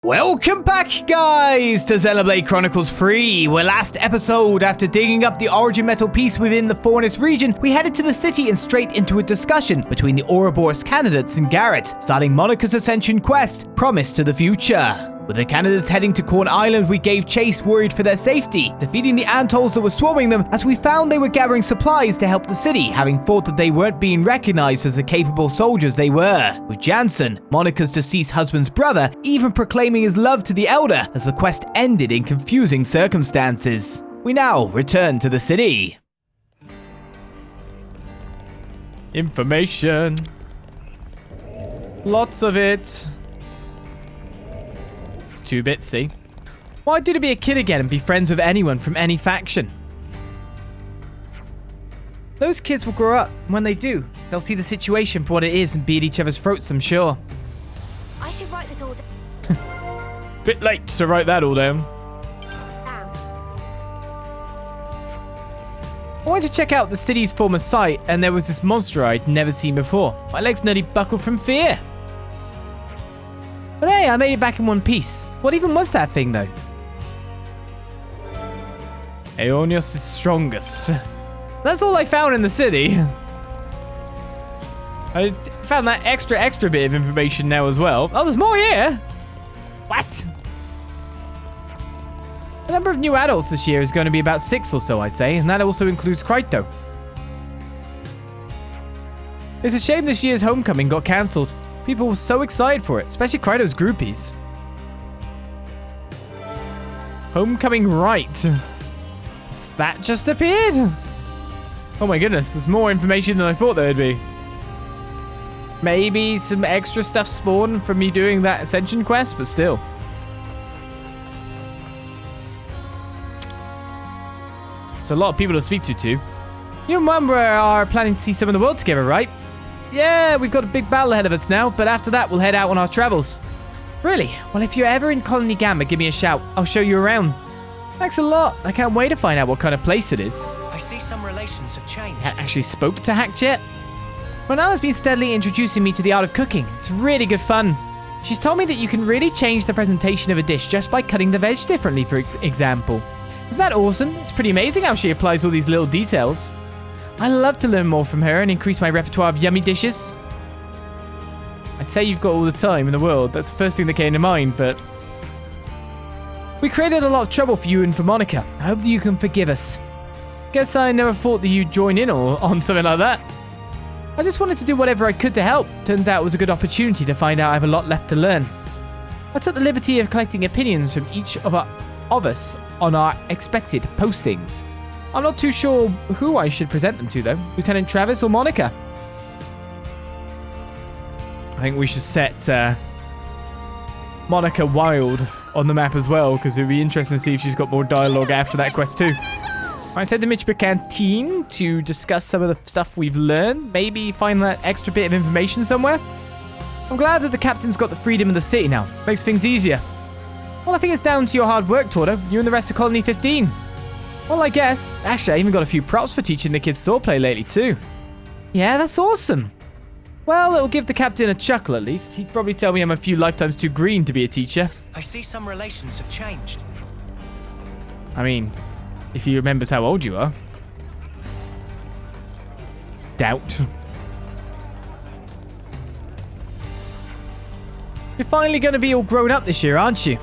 Welcome back, guys, to Xenoblade Chronicles 3, where last episode, after digging up the origin metal piece within the Forest region, we headed to the city and straight into a discussion between the Ouroboros candidates and Garrett, starting Monica's ascension quest, Promise to the Future. With the candidates heading to Corn Island, we gave chase, worried for their safety, defeating the Antolls that were swarming them, as we found they were gathering supplies to help the city, having thought that they weren't being recognized as the capable soldiers they were. With Jansen, Monica's deceased husband's brother, even proclaiming his love to the Elder, as the quest ended in confusing circumstances. We now return to the city. Information. Lots of it. 2 bits, see? Why do to be a kid again and be friends with anyone from any faction? Those kids will grow up, and when they do, they'll see the situation for what it is and be at each other's throats, I'm sure. I should write this all down. Bit late to write that all down. I wanted to check out the city's former site, and there was this monster I'd never seen before. My legs nearly buckled from fear. But hey, I made it back in one piece. What even was that thing, though? Aionios is strongest. That's all I found in the city. I found that extra bit of information now as well. Oh, there's more here. What? The number of new adults this year is going to be about 6 or so, I'd say, and that also includes Kryto. It's a shame this year's homecoming got cancelled. People were so excited for it, especially Kryto's groupies. Homecoming right. That just appeared? Oh my goodness, there's more information than I thought there would be. Maybe some extra stuff spawned from me doing that ascension quest, but still. It's a lot of people to speak to, too. You and Mum are planning to see some of the world together, right? Yeah, we've got a big battle ahead of us now, but after that, we'll head out on our travels. Really? Well, if you're ever in Colony Gamma, give me a shout. I'll show you around. Thanks a lot. I can't wait to find out what kind of place it is. I see some relations have changed. Actually spoke to Hacked yet? Ronala's been steadily introducing me to the art of cooking. It's really good fun. She's told me that you can really change the presentation of a dish just by cutting the veg differently, for example. Isn't that awesome? It's pretty amazing how she applies all these little details. I love to learn more from her and increase my repertoire of yummy dishes. I'd say you've got all the time in the world. That's the first thing that came to mind, but... We created a lot of trouble for you and for Monica. I hope that you can forgive us. Guess I never thought that you'd join in on something like that. I just wanted to do whatever I could to help. Turns out it was a good opportunity to find out I have a lot left to learn. I took the liberty of collecting opinions from each of us on our expected postings. I'm not too sure who I should present them to, though. Lieutenant Travis or Monica? I think we should set Monica Wild on the map as well, because it would be interesting to see if she's got more dialogue after that quest, too. I said to Mitchell Canteen to discuss some of the stuff we've learned. Maybe find that extra bit of information somewhere. I'm glad that the captain's got the freedom of the city now. Makes things easier. Well, I think it's down to your hard work, Tordo. You and the rest of Colony 15. Well, I guess. Actually, I even got a few props for teaching the kids swordplay lately, too. Yeah, that's awesome. Well, it'll give the captain a chuckle, at least. He'd probably tell me I'm a few lifetimes too green to be a teacher. I see some relations have changed. I mean, if he remembers how old you are. Doubt. You're finally going to be all grown up this year, aren't you?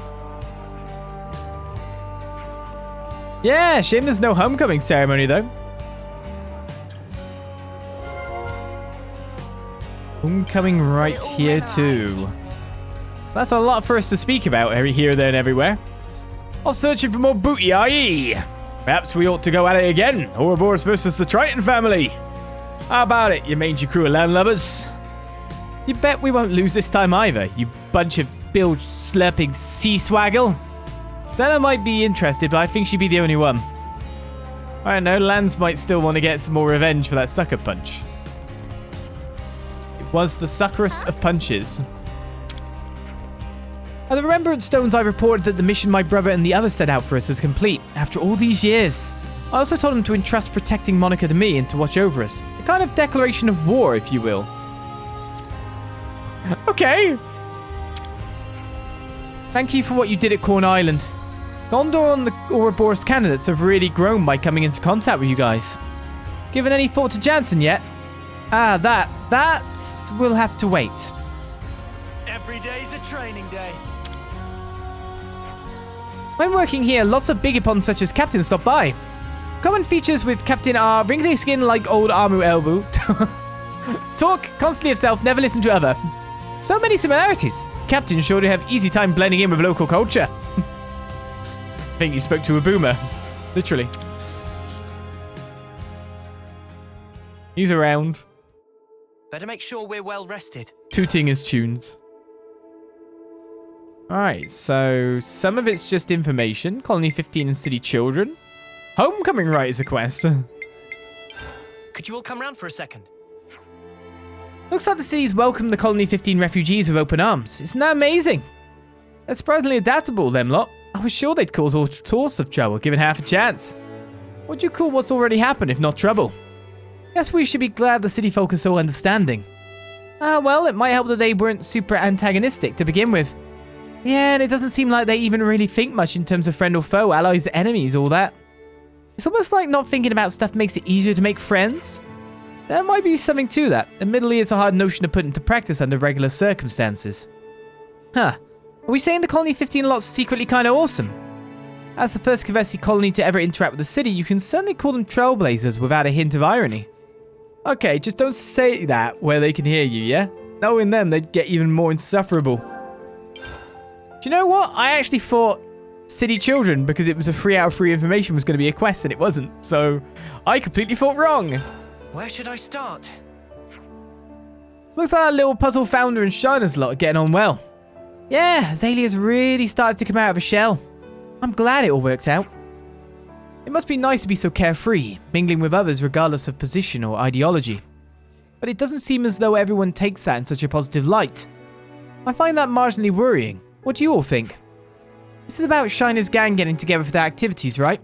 Yeah, shame there's no homecoming ceremony, though. Homecoming right here, too. That's a lot for us to speak about here, there, and everywhere. Off searching for more booty, i.e. Perhaps we ought to go at it again. Ouroboros versus the Triton family. How about it, you mangy crew of landlubbers? You bet we won't lose this time either, you bunch of bilge-slurping sea-swaggle. Senna might be interested, but I think she'd be the only one. I don't know, Lance might still want to get some more revenge for that sucker punch. It was the suckerest of punches. At the Remembrance Stones, I reported that the mission my brother and the others set out for us is complete, after all these years. I also told him to entrust protecting Monica to me and to watch over us. A kind of declaration of war, if you will. Okay. Thank you for what you did at Corn Island. Gondor and the Ouroboros candidates have really grown by coming into contact with you guys. Given any thought to Jansen yet? That will have to wait. Every day's a training day. When working here, lots of biggie such as Captain stop by. Common features with Captain are wrinkly skin like old Armu Elbow. Talk constantly of self, never listen to other. So many similarities. Captain sure to have easy time blending in with local culture. I think you spoke to a boomer. Literally. He's around. Better make sure we're well rested. Tooting his tunes. Alright, so some of it's just information. Colony 15 and City Children. Homecoming Rite is a quest. Could you all come round for a second? Looks like the city's welcomed the Colony 15 refugees with open arms. Isn't that amazing? They're surprisingly adaptable, them lot. I was sure they'd cause all sorts of trouble, given half a chance. What'd you call what's already happened, if not trouble? Guess we should be glad the city folk are so understanding. Well, it might help that they weren't super antagonistic to begin with. Yeah, and it doesn't seem like they even really think much in terms of friend or foe, allies, enemies, all that. It's almost like not thinking about stuff makes it easier to make friends. There might be something to that. Admittedly, it's a hard notion to put into practice under regular circumstances. Huh. Are we saying the Colony 15 lot's secretly kind of awesome? As the first Kavesi colony to ever interact with the city, you can certainly call them trailblazers without a hint of irony. Okay, just don't say that where they can hear you, yeah? Knowing them, they'd get even more insufferable. Do you know what? I actually thought City Children, because it was a 3 out of 3 information, was going to be a quest, and it wasn't. So, I completely thought wrong. Where should I start? Looks like our little puzzle founder and Shiners lot are getting on well. Yeah, Azalea's really started to come out of a shell. I'm glad it all worked out. It must be nice to be so carefree, mingling with others regardless of position or ideology. But it doesn't seem as though everyone takes that in such a positive light. I find that marginally worrying. What do you all think? This is about Shiner's gang getting together for their activities, right?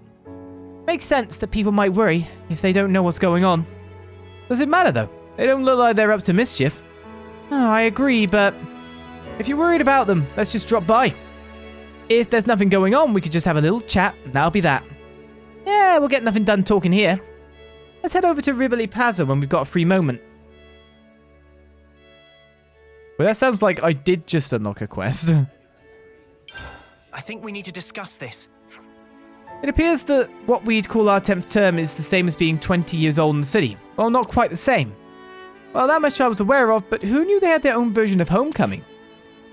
Makes sense that people might worry if they don't know what's going on. Does it matter though? They don't look like they're up to mischief. Oh, I agree, but if you're worried about them, let's just drop by. If there's nothing going on, we could just have a little chat, and that'll be that. Yeah, we'll get nothing done talking here. Let's head over to Rivoli Plaza when we've got a free moment. Well, that sounds like I did just unlock a quest. I think we need to discuss this. It appears that what we'd call our 10th term is the same as being 20 years old in the city. Well, not quite the same. Well, that much I was aware of, but who knew they had their own version of homecoming?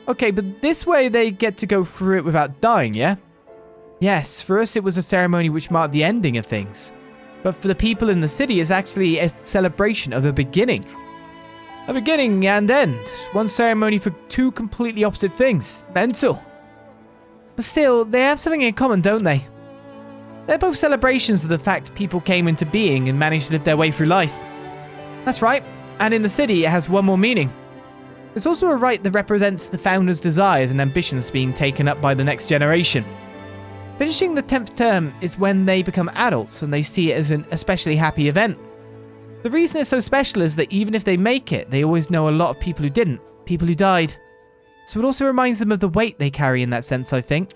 Okay, but this way they get to go through it without dying, yeah? Yes, for us it was a ceremony which marked the ending of things. But for the people in the city, it's actually a celebration of a beginning. A beginning and end. One ceremony for two completely opposite things. Mental. But still, they have something in common, don't they? They're both celebrations of the fact people came into being and managed to live their way through life. That's right, and in the city it has one more meaning. There's also a rite that represents the founder's desires and ambitions being taken up by the next generation. Finishing the 10th term is when they become adults and they see it as an especially happy event. The reason it's so special is that even if they make it, they always know a lot of people who didn't, people who died. So it also reminds them of the weight they carry in that sense, I think.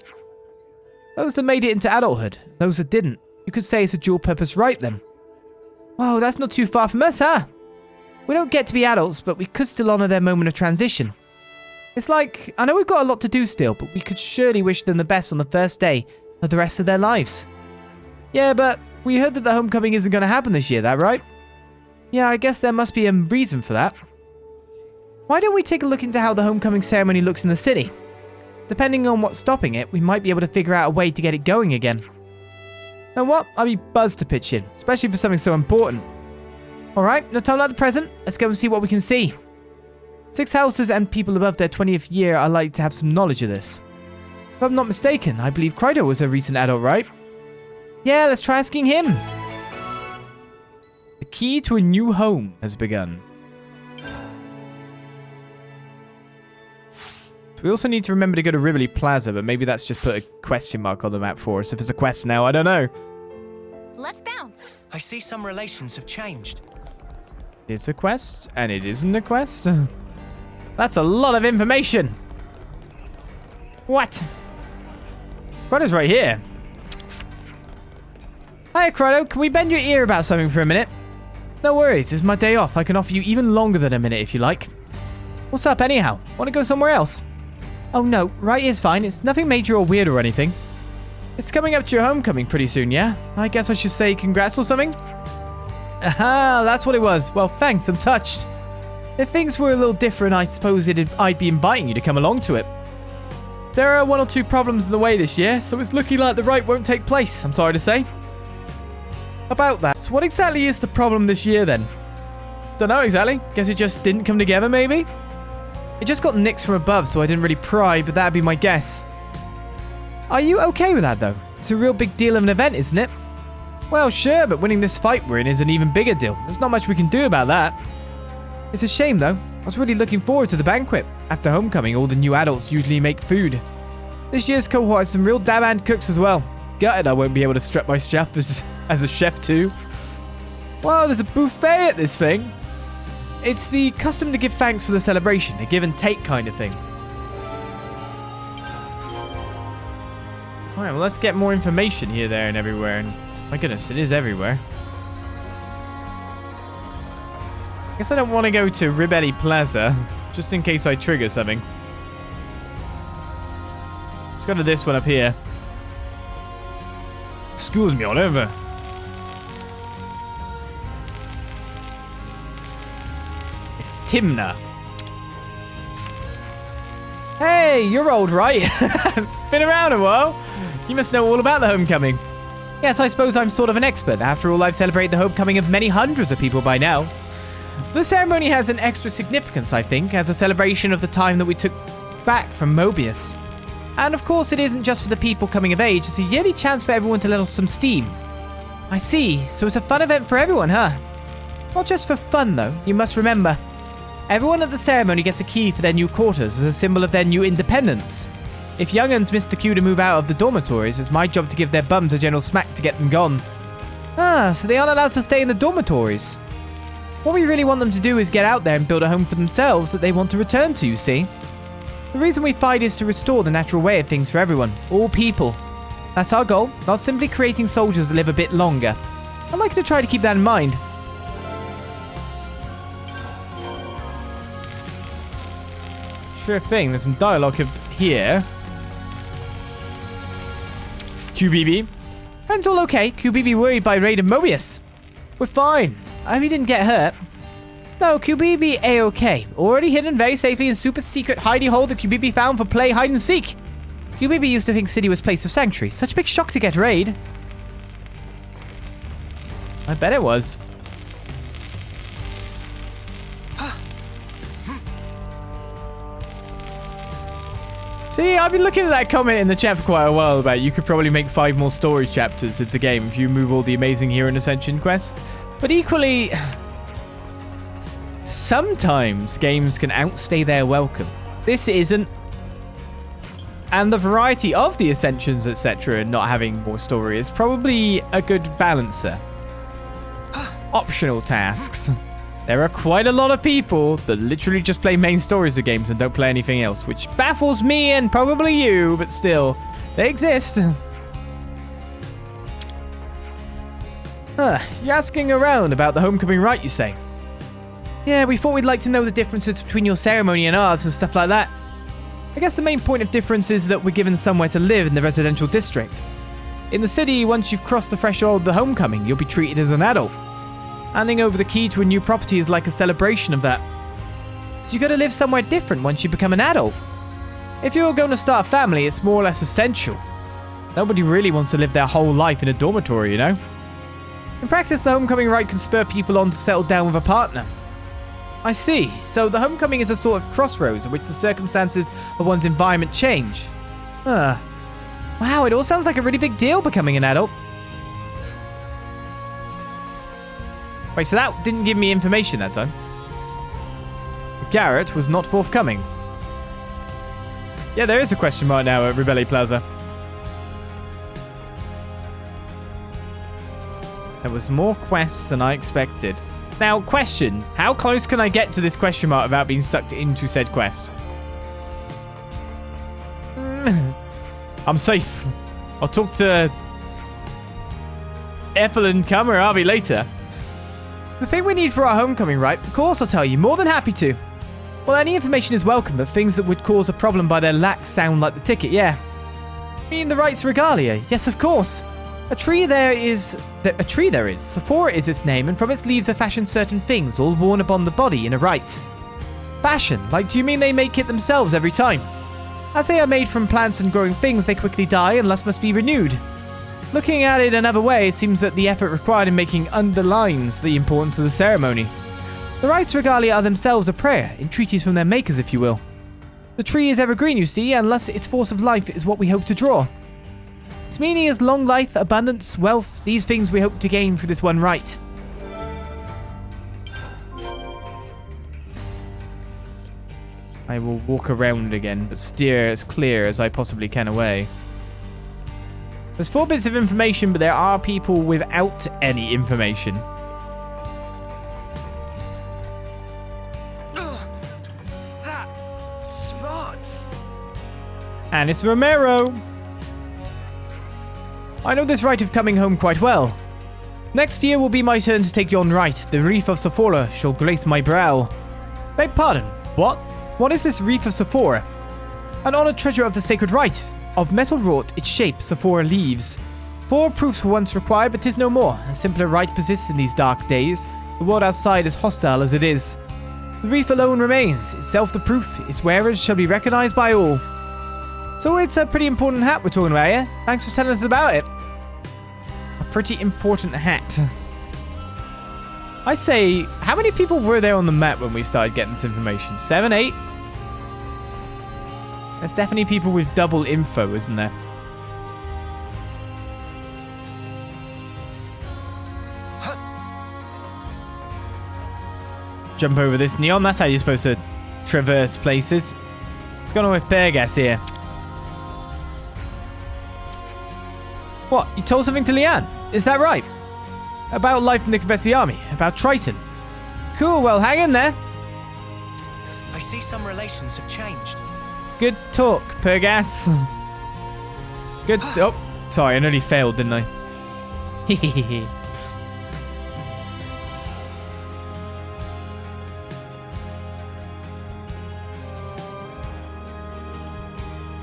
Those that made it into adulthood, those that didn't. You could say it's a dual-purpose rite then. Whoa, that's not too far from us, huh? We don't get to be adults, but we could still honour their moment of transition. It's like, I know we've got a lot to do still, but we could surely wish them the best on the first day of the rest of their lives. Yeah, but we heard that the homecoming isn't going to happen this year, that right? Yeah, I guess there must be a reason for that. Why don't we take a look into how the homecoming ceremony looks in the city? Depending on what's stopping it, we might be able to figure out a way to get it going again. And what? I'd be buzzed to pitch in, especially for something so important. Alright, no time like the present. Let's go and see what we can see. 6 houses and people above their 20th year are likely to have some knowledge of this. If I'm not mistaken, I believe Krydo was a recent adult, right? Yeah, let's try asking him. The key to a new home has begun. We also need to remember to go to Rivoli Plaza, but maybe that's just put a question mark on the map for us. If it's a quest now, I don't know. Let's bounce. I see some relations have changed. It's a quest, and it isn't a quest. That's a lot of information. What? Chrono's right here. Hiya, Chrono. Can we bend your ear about something for a minute? No worries. It's my day off. I can offer you even longer than a minute if you like. What's up anyhow? Want to go somewhere else? Oh no, right here's fine. It's nothing major or weird or anything. It's coming up to your homecoming pretty soon, yeah? I guess I should say congrats or something? Aha, that's what it was. Well, thanks. I'm touched. If things were a little different, I suppose I'd be inviting you to come along to it. There are 1 or 2 problems in the way this year, so it's looking like the rite won't take place, I'm sorry to say. About that, so what exactly is the problem this year then? Don't know exactly. Guess it just didn't come together, maybe? It just got nixed from above, so I didn't really pry, but that'd be my guess. Are you okay with that, though? It's a real big deal of an event, isn't it? Well, sure, but winning this fight we're in is an even bigger deal. There's not much we can do about that. It's a shame, though. I was really looking forward to the banquet. After homecoming, all the new adults usually make food. This year's cohort has some real damn-hand cooks as well. Gutted I won't be able to strut my stuff as a chef, too. Wow, there's a buffet at this thing. It's the custom to give thanks for the celebration, a give and take kind of thing. Alright, well, let's get more information here, there, and everywhere. And my goodness, it is everywhere. I guess I don't want to go to Ribelli Plaza, just in case I trigger something. Let's go to this one up here. Excuse me, Oliver. It's Timna. Hey, you're old, right? Been around a while. You must know all about the homecoming. Yes, I suppose I'm sort of an expert. After all, I've celebrated the homecoming of many hundreds of people by now. The ceremony has an extra significance, I think, as a celebration of the time that we took back from Mobius. And of course, it isn't just for the people coming of age, it's a yearly chance for everyone to let off some steam. I see, so it's a fun event for everyone, huh? Not just for fun, though, you must remember. Everyone at the ceremony gets a key for their new quarters as a symbol of their new independence. If young'uns miss the cue to move out of the dormitories, it's my job to give their bums a general smack to get them gone. Ah, so they aren't allowed to stay in the dormitories. What we really want them to do is get out there and build a home for themselves that they want to return to, you see. The reason we fight is to restore the natural way of things for everyone, all people. That's our goal, not simply creating soldiers that live a bit longer. I'd like to try to keep that in mind. Sure thing, there's some dialogue here. QBB. Friends all okay? QBB worried by raid of Mobius. We're fine. I hope you didn't get hurt. No, QBB A-okay. Already hidden very safely in super secret hidey hole that QBB found for play hide and seek. QBB used to think city was place of sanctuary. Such a big shock to get raid. I bet it was. See, I've been looking at that comment in the chat for quite a while about you could probably make 5 more story chapters of the game if you remove all the amazing Hero and Ascension quests. But equally, sometimes games can outstay their welcome. This isn't. And the variety of the Ascensions, etc., and not having more story is probably a good balancer. Optional tasks. There are quite a lot of people that literally just play main stories of games and don't play anything else, which baffles me and probably you, but still, they exist. You're asking around about the homecoming rite, you say? Yeah, we thought we'd like to know the differences between your ceremony and ours and stuff like that. I guess the main point of difference is that we're given somewhere to live in the residential district. In the city, once you've crossed the threshold of the homecoming, you'll be treated as an adult. Handing over the key to a new property is like a celebration of that. So you gotta live somewhere different once you become an adult. If you're going to start a family, it's more or less essential. Nobody really wants to live their whole life in a dormitory, you know? In practice, the homecoming rite can spur people on to settle down with a partner. I see. So the homecoming is a sort of crossroads in which the circumstances of one's environment change. Wow, it all sounds like a really big deal becoming an adult. Wait, so that didn't give me information that time. Garrett was not forthcoming. Yeah, there is a question mark now at Ribelli Plaza. There was more quests than I expected. Now, question. How close can I get to this question mark without being sucked into said quest? I'm safe. I'll talk to Ethel and Kammer Arby later. The thing we need for our homecoming, right? Of course I'll tell you. More than happy to. Well, any information is welcome, but things that would cause a problem by their lack sound like the ticket, yeah. I mean, the rights regalia. Yes, of course. A tree there is. Sephora is its name, and from its leaves are fashioned certain things, all worn upon the body in a rite. Fashion? Like, do you mean they make it themselves every time? As they are made from plants and growing things, they quickly die and thus must be renewed. Looking at it another way, it seems that the effort required in making underlines the importance of the ceremony. The rites regalia are themselves a prayer, entreaties from their makers, if you will. The tree is evergreen, you see, and thus its force of life is what we hope to draw. Its meaning is long life, abundance, wealth, these things we hope to gain through this one rite. I will walk around again, but steer as clear as I possibly can away. There's 4 bits of information, but there are people without any information. That smarts. And it's Romero. I know this rite of coming home quite well. Next year will be my turn to take yon rite. The wreath of Sephora shall grace my brow. Beg pardon, what? What is this wreath of Sephora? An honored treasure of the sacred rite. Of metal wrought, its shape Sephora leaves. 4 proofs were once required, but 'tis no more. A simpler rite persists in these dark days. The world outside is hostile as it is. The wreath alone remains, itself the proof. Its wearers shall be recognized by all. So it's a pretty important hat we're talking about here. Thanks for telling us about it. A pretty important hat. I say, how many people were there on the map when we started getting this information? 7, 8? There's definitely people with double info, isn't there? Jump over this neon. That's how you're supposed to traverse places. What's going on with Pergas here? What? You told something to Leanne? Is that right? About life in the Confessy army? About Triton? Cool, well, hang in there. I see some relations have changed. Good talk, Pergas. Good. Oh, sorry, I nearly failed, didn't I? Hehehe.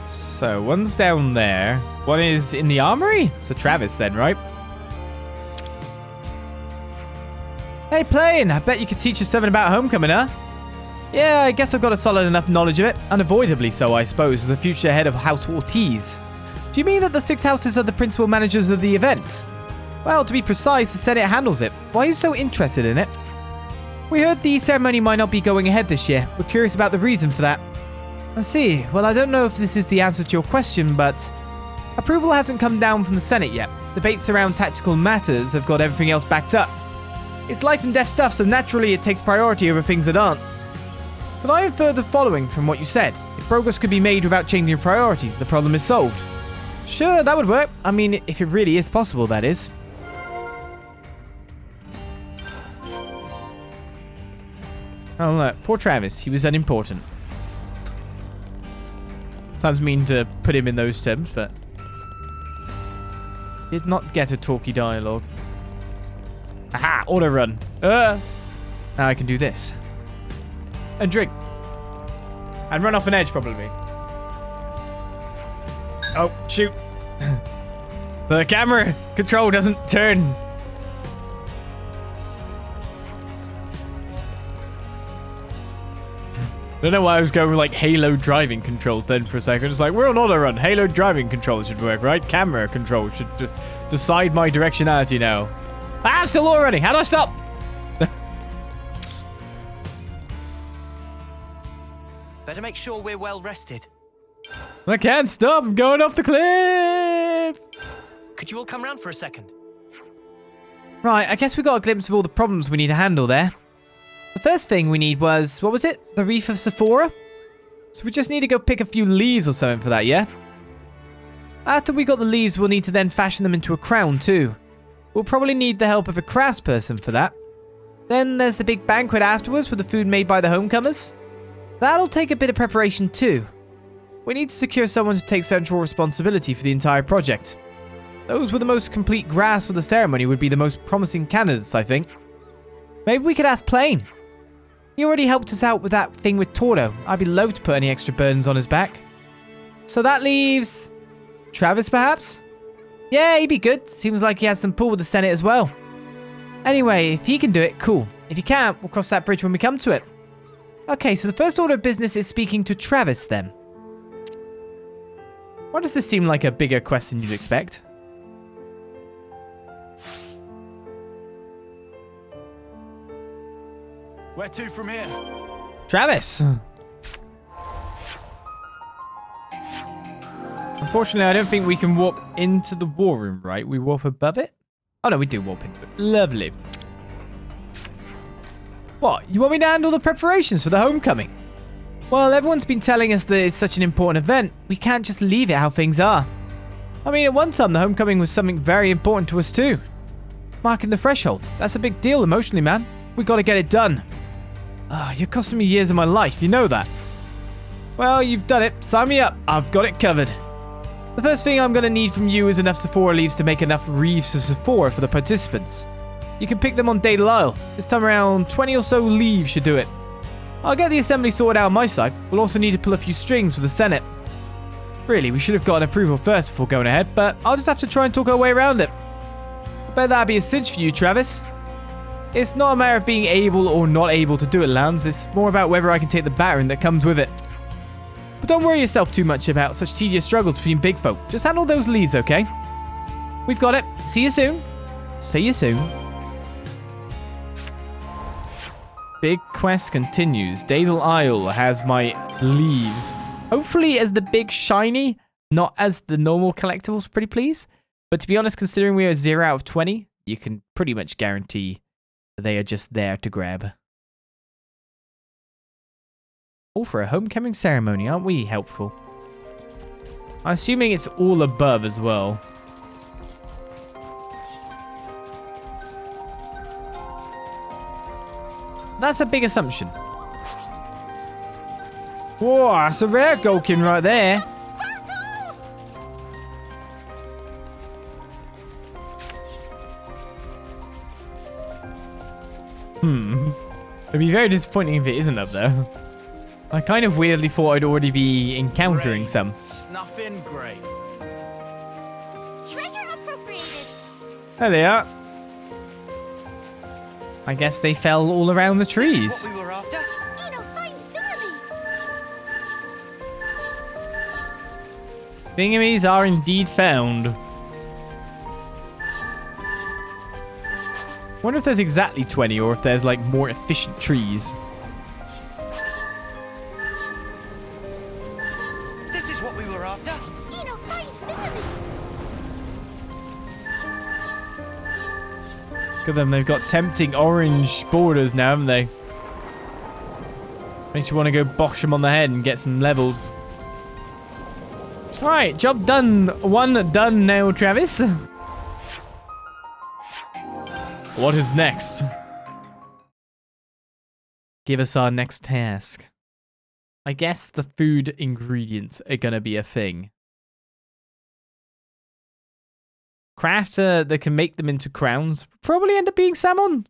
So, one's down there. One is in the armory? So Travis then, right? Hey, Plane, I bet you could teach us something about homecoming, huh? Yeah, I guess I've got a solid enough knowledge of it. Unavoidably so, I suppose, as the future head of House Ortiz. Do you mean that the 6 houses are the principal managers of the event? Well, to be precise, the Senate handles it. Why are you so interested in it? We heard the ceremony might not be going ahead this year. We're curious about the reason for that. I see. Well, I don't know if this is the answer to your question, but approval hasn't come down from the Senate yet. Debates around tactical matters have got everything else backed up. It's life and death stuff, so naturally it takes priority over things that aren't. But I infer the following from what you said. If progress could be made without changing your priorities, the problem is solved. Sure, that would work. I mean, if it really is possible, that is. Oh, look. Poor Travis. He was unimportant. Sounds mean to put him in those terms, but... did not get a talky dialogue. Aha! Auto run. Now I can do this. And drink. And run off an edge, probably. Oh, shoot. The camera control doesn't turn. I don't know why I was going with like Halo driving controls then for a second. It's like, we're on auto run. Halo driving controls should work, right? Camera control should decide my directionality now. I'm still auto running. How do I stop? Better make sure we're well rested. I can't stop. I'm going off the cliff. Could you all come round for a second? Right, I guess we got a glimpse of all the problems we need to handle there. The first thing we need was, what was it? The Wreath of Sephora? So we just need to go pick a few leaves or something for that, yeah? After we got the leaves, we'll need to then fashion them into a crown too. We'll probably need the help of a craftsperson for that. Then there's the big banquet afterwards with the food made by the homecomers. That'll take a bit of preparation too. We need to secure someone to take central responsibility for the entire project. Those with the most complete grasp of the ceremony would be the most promising candidates, I think. Maybe we could ask Plain. He already helped us out with that thing with Toro. I'd be loath to put any extra burdens on his back. So that leaves... Travis, perhaps? Yeah, he'd be good. Seems like he has some pull with the Senate as well. Anyway, if he can do it, cool. If he can't, we'll cross that bridge when we come to it. Okay, so the first order of business is speaking to Travis, then. Why does this seem like a bigger quest than you'd expect? Where to from here? Travis! Unfortunately, I don't think we can warp into the war room, right? We warp above it? Oh, no, we do warp into it. Lovely. What? You want me to handle the preparations for the homecoming? Well, everyone's been telling us that it's such an important event. We can't just leave it how things are. I mean, at one time, the homecoming was something very important to us too. Marking the threshold. That's a big deal emotionally, man. We gotta get it done. You're costing me years of my life, you know that. Well, you've done it. Sign me up. I've got it covered. The first thing I'm gonna need from you is enough Sephora leaves to make enough wreaths of Sephora for the participants. You can pick them on Daedal Isle. This time around, 20 or so leaves should do it. I'll get the assembly sorted out on my side. We'll also need to pull a few strings with the Senate. Really, we should have gotten approval first before going ahead, but I'll just have to try and talk our way around it. I bet that'd be a cinch for you, Travis. It's not a matter of being able or not able to do it, Lance. It's more about whether I can take the battering that comes with it. But don't worry yourself too much about such tedious struggles between big folk. Just handle those leads, okay? We've got it. See you soon. See you soon. Big quest continues. Daedal Isle has my leaves. Hopefully as the big shiny, not as the normal collectibles, pretty please. But to be honest, considering we are 0 out of 20, you can pretty much guarantee they are just there to grab. All for a homecoming ceremony, aren't we helpful? I'm assuming it's all above as well. That's a big assumption. Whoa, that's a rare Gulkin right there. It'd be very disappointing if it isn't up there. I kind of weirdly thought I'd already be encountering some. Snuffing great. Treasure appropriated. There they are. I guess they fell all around the trees. What we were after? Thingamies are indeed found. Wonder if there's exactly 20 or if there's like more efficient trees. This is what we were after. Look at them, they've got tempting orange borders now, haven't they? Makes you want to go bosh them on the head and get some levels. Alright, job done. One done now, Travis. What is next? Give us our next task. I guess the food ingredients are gonna be a thing. Craft that can make them into crowns. Probably end up being salmon.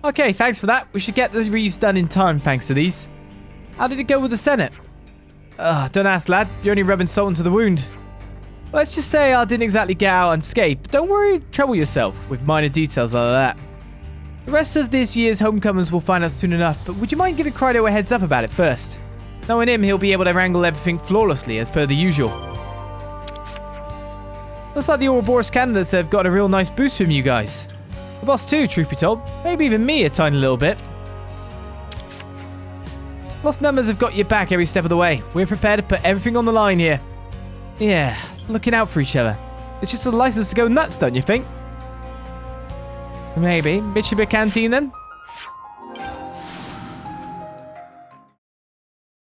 Okay, thanks for that. We should get the wreaths done in time thanks to these. How did it go with the Senate? Don't ask, lad. You're only rubbing salt into the wound. Let's just say I didn't exactly get out unscathed. But don't worry, trouble yourself with minor details like that. The rest of this year's homecomers will find out soon enough, but would you mind giving Krydo a heads up about it first? Knowing him, he'll be able to wrangle everything flawlessly as per the usual. Looks like the Ouroboros candidates have got a real nice boost from you guys. The boss too, truth be told. Maybe even me a tiny little bit. Lost numbers have got your back every step of the way. We're prepared to put everything on the line here. Yeah, looking out for each other. It's just a license to go nuts, don't you think? Maybe. Mitsubishi Canteen then?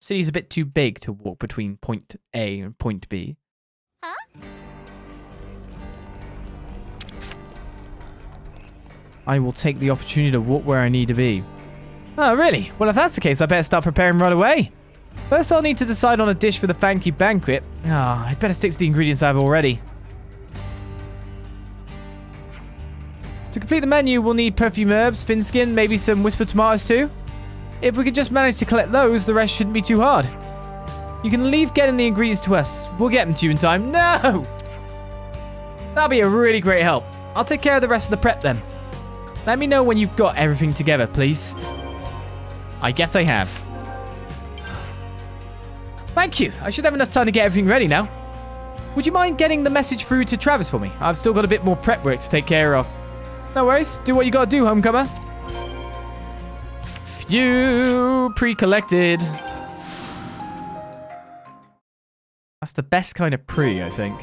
City's a bit too big to walk between point A and point B. Huh? I will take the opportunity to walk where I need to be. Oh, really? Well, if that's the case, I better start preparing right away. First, I'll need to decide on a dish for the fancy banquet. I'd better stick to the ingredients I have already. To complete the menu, we'll need perfume herbs, fin skin, maybe some whisper tomatoes too. If we could just manage to collect those, the rest shouldn't be too hard. You can leave getting the ingredients to us. We'll get them to you in time. No! That'll be a really great help. I'll take care of the rest of the prep then. Let me know when you've got everything together, please. I guess I have. Thank you. I should have enough time to get everything ready now. Would you mind getting the message through to Travis for me? I've still got a bit more prep work to take care of. No worries. Do what you gotta do, homecomer. Phew. Pre-collected. That's the best kind of pre, I think.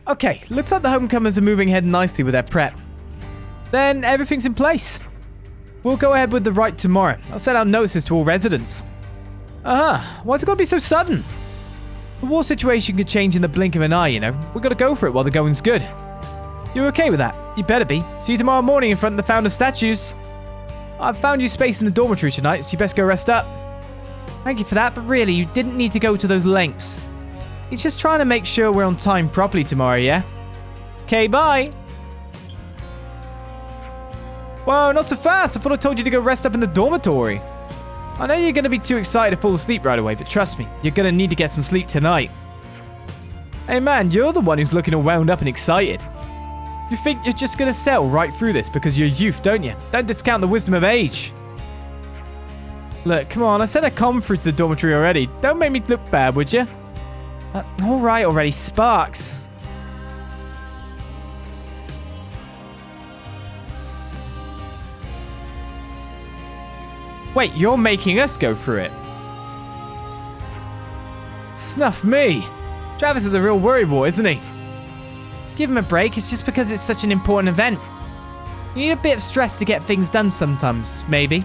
Okay, looks like the homecomers are moving ahead nicely with their prep. Then everything's in place. We'll go ahead with the rite tomorrow. I'll send out notices to all residents. Why's it gotta be so sudden? The war situation could change in the blink of an eye, you know. We gotta go for it while the going's good. You okay with that? You better be. See you tomorrow morning in front of the founder statues. I've found you space in the dormitory tonight, so you best go rest up. Thank you for that, but really, you didn't need to go to those lengths. He's just trying to make sure we're on time properly tomorrow, yeah? Okay, bye. Whoa, not so fast. I thought I told you to go rest up in the dormitory. I know you're going to be too excited to fall asleep right away, but trust me, you're going to need to get some sleep tonight. Hey man, you're the one who's looking all wound up and excited. You think you're just going to sail right through this because you're youth, don't you? Don't discount the wisdom of age. Look, come on, I said I'd come through to the dormitory already. Don't make me look bad, would you? Alright already, Sparks. Wait, you're making us go through it? Snuff me. Travis is a real worrywart, isn't he? Give him a break, it's just because it's such an important event. You need a bit of stress to get things done sometimes, maybe.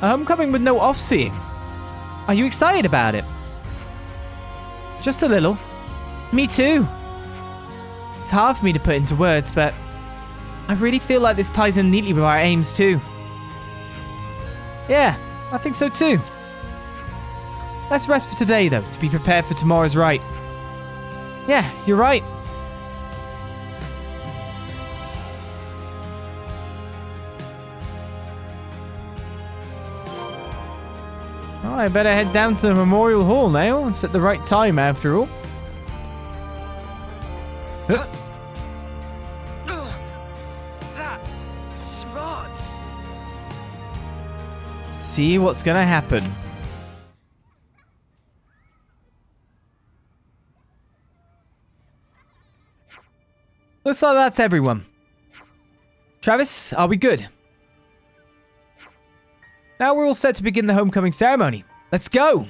A homecoming with no off-seeing. Are you excited about it? Just a little. Me too. It's hard for me to put into words, but I really feel like this ties in neatly with our aims too. Yeah, I think so too. Let's rest for today though, to be prepared for tomorrow's rite. Yeah, you're right. Oh, I better head down to the memorial hall now. It's at the right time after all. That smarts. See what's gonna happen. Looks like that's everyone. Travis, are we good? Now we're all set to begin the homecoming ceremony. Let's go!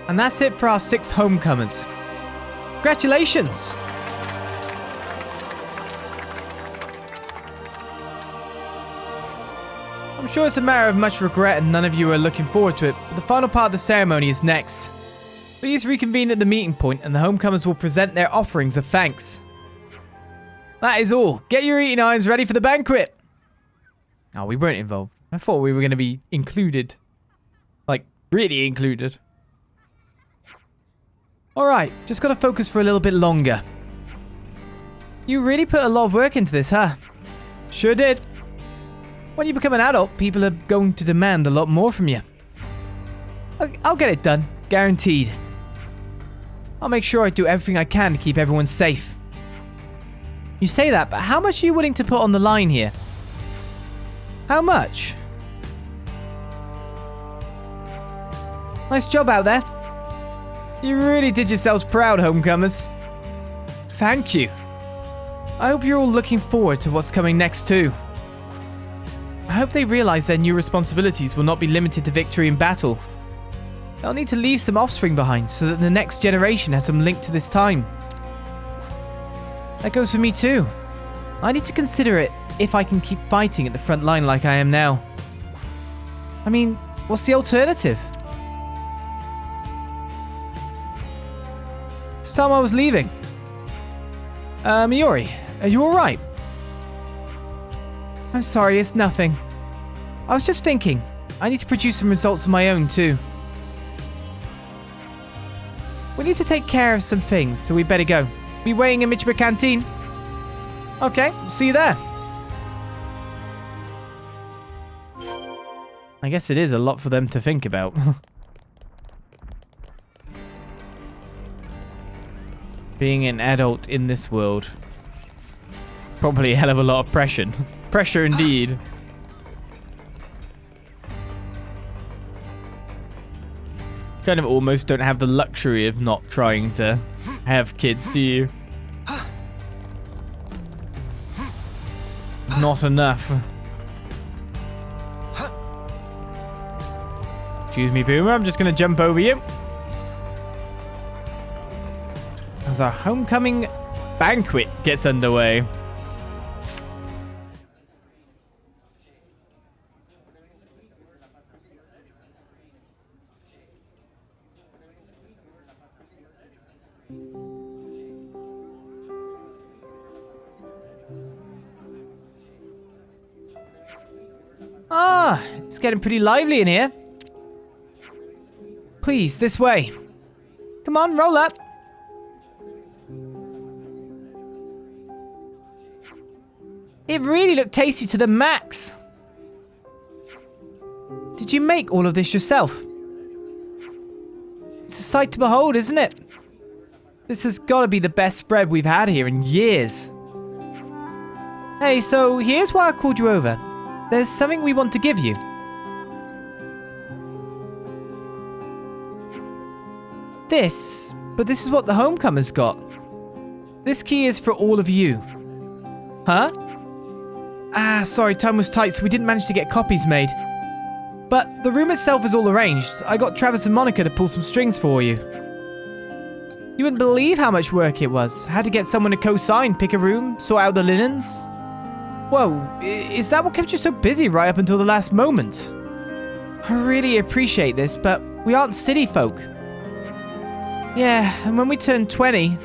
And that's it for our 6 homecomers. Congratulations! I'm sure it's a matter of much regret and none of you are looking forward to it, but the final part of the ceremony is next. Please reconvene at the meeting point and the homecomers will present their offerings of thanks. That is all. Get your eating irons ready for the banquet. Oh, we weren't involved. I thought we were going to be included. Like, really included. Alright, just got to focus for a little bit longer. You really put a lot of work into this, huh? Sure did. When you become an adult, people are going to demand a lot more from you. I'll get it done. Guaranteed. I'll make sure I do everything I can to keep everyone safe. You say that, but how much are you willing to put on the line here? How much? Nice job out there. You really did yourselves proud, homecomers. Thank you. I hope you're all looking forward to what's coming next too. I hope they realize their new responsibilities will not be limited to victory in battle. They'll need to leave some offspring behind so that the next generation has some link to this time. That goes for me too. I need to consider it if I can keep fighting at the front line like I am now. I mean, what's the alternative? It's time I was leaving. Miori, are you alright? I'm sorry, it's nothing. I was just thinking, I need to produce some results of my own too. We need to take care of some things, so we better go. Be waiting in Michiba Canteen. Okay, see you there. I guess it is a lot for them to think about. Being an adult in this world. Probably a hell of a lot of pressure. Pressure indeed. Kind of almost don't have the luxury of not trying to have kids, do you? Not enough. Excuse me, Boomer, I'm just going to jump over you. As our homecoming banquet gets underway. Ah, it's getting pretty lively in here. Please, this way. Come on, roll up. It really looked tasty to the max. Did you make all of this yourself? It's a sight to behold, isn't it? This has got to be the best bread we've had here in years. Hey, so here's why I called you over. There's something we want to give you. This is what the homecomers got. This key is for all of you. Huh? Ah, sorry, time was tight, so we didn't manage to get copies made. But the room itself is all arranged. I got Travis and Monica to pull some strings for you. You wouldn't believe how much work it was. Had to get someone to co-sign, pick a room, sort out the linens. Whoa, is that what kept you so busy right up until the last moment? I really appreciate this, but we aren't city folk. Yeah, and when we turn 20...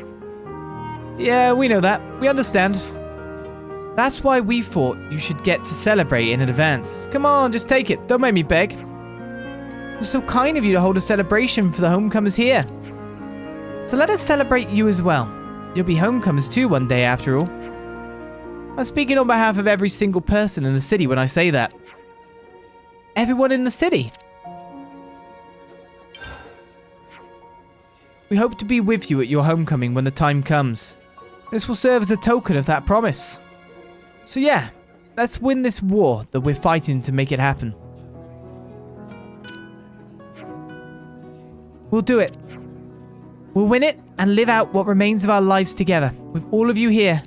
Yeah, we know that. We understand. That's why we thought you should get to celebrate in advance. Come on, just take it. Don't make me beg. It was so kind of you to hold a celebration for the homecomers here. So let us celebrate you as well. You'll be homecomers too one day after all. I'm speaking on behalf of every single person in the city when I say that. Everyone in the city. We hope to be with you at your homecoming when the time comes. This will serve as a token of that promise. So yeah, let's win this war that we're fighting to make it happen. We'll do it. We'll win it and live out what remains of our lives together, with all of you here.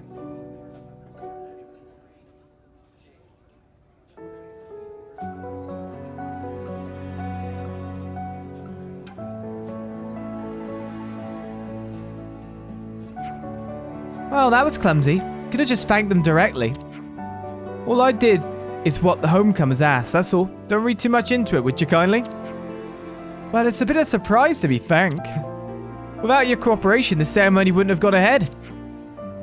Well, that was clumsy. Could have just thanked them directly. All I did is what the homecomers asked, that's all. Don't read too much into it, would you kindly? Well, it's a bit of a surprise, to be frank. Without your cooperation, the ceremony wouldn't have gone ahead.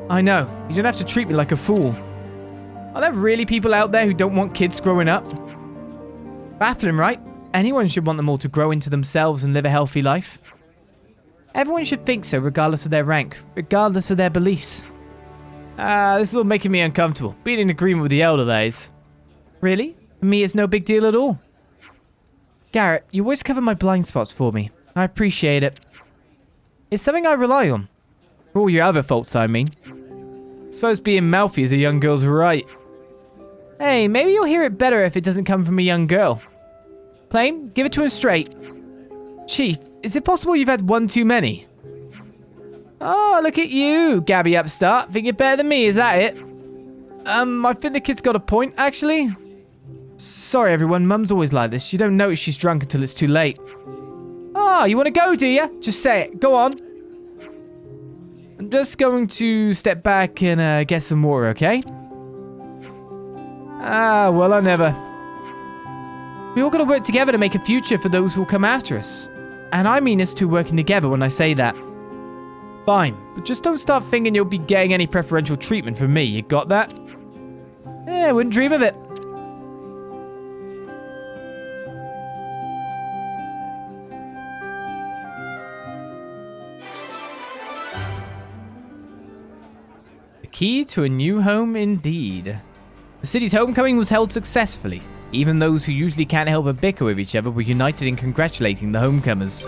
I know, you don't have to treat me like a fool. Are there really people out there who don't want kids growing up? Baffling, right? Anyone should want them all to grow into themselves and live a healthy life. Everyone should think so, regardless of their rank, regardless of their beliefs. This is all making me uncomfortable. Being in agreement with the elder, that is. Really? For me, it's no big deal at all. Garrett, you always cover my blind spots for me. I appreciate it. It's something I rely on. For all your other faults, I mean. I suppose being mouthy as a young girl's right. Hey, maybe you'll hear it better if it doesn't come from a young girl. Plain, give it to him straight. Chief, is it possible you've had one too many? Oh, look at you, Gabby upstart. Think you're better than me, is that it? I think the kid's got a point, actually. Sorry, everyone. Mum's always like this. You don't notice she's drunk until it's too late. Oh, you want to go, do you? Just say it. Go on. I'm just going to step back and get some water, okay? Well, I never. We all got to work together to make a future for those who will come after us. And I mean us two working together when I say that. Fine, but just don't start thinking you'll be getting any preferential treatment from me. You got that? I wouldn't dream of it. The key to a new home indeed. The city's homecoming was held successfully. Even those who usually can't help but bicker with each other were united in congratulating the homecomers.